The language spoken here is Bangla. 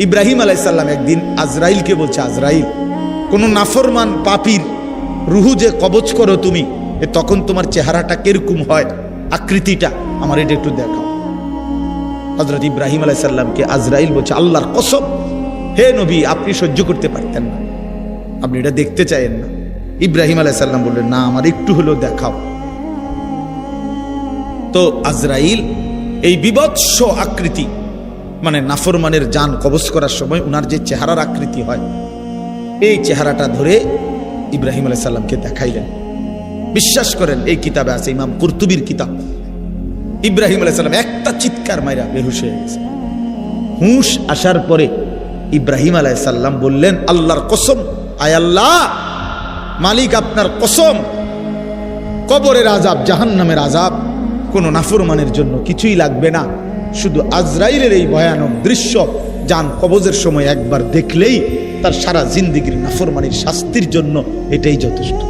ইব্রাহিম আলাইহিস সালাম একদিন আজরাইলকে বলছে, আজরাইল, কোন নাফরমান পাপীর রুহু যে কবজ করো তুমি, তখন তোমার চেহারাটা কিরকম হয়, আকৃতিটা আমার এটা একটু দেখাও। হযরত ইব্রাহিম আলাইহিস সালামকে আজরাইল বলছে, আল্লাহর কসম হে নবী, আপনি সহ্য করতে পারতেন না, আপনি এটা দেখতে চাইেন না। ইব্রাহিম আলাইহিস সালাম বললেন, না, আমার একটু হলেও দেখাও। তো আজরাইল এই বিভৎস আকৃতি, মানে নাফরমানের জান কবজ করার সময় উনার যে চেহারার আকৃতি হয়, এই চেহারাটা ধরে ইব্রাহিম আলাইহিস সালামকে দেখাইলেন। বিশ্বাস করেন, এই কিতাবে আছে, ইমাম কুরতুবীর কিতাব। ইব্রাহিম আলাইহিস সালাম একটা চিৎকার মাইরা বেহুশ হয়ে গেছে। হুঁশ আসার পরে ইব্রাহিম আলাইহিস সালাম বললেন, আল্লাহর কসম, আয় আল্লাহ, মালিক আপনার কসম, কবরের আযাব, জাহান্নামের আযাব কোনো নাফরমানের জন্য কিছুই লাগবে না, শুধু আজরাইলের এই ভয়ানক দৃশ্য জান কবজের সময় একবার দেখলেই তার সারা জিন্দেগীর নাফরমানির শাস্তির জন্য এটাই যথেষ্ট।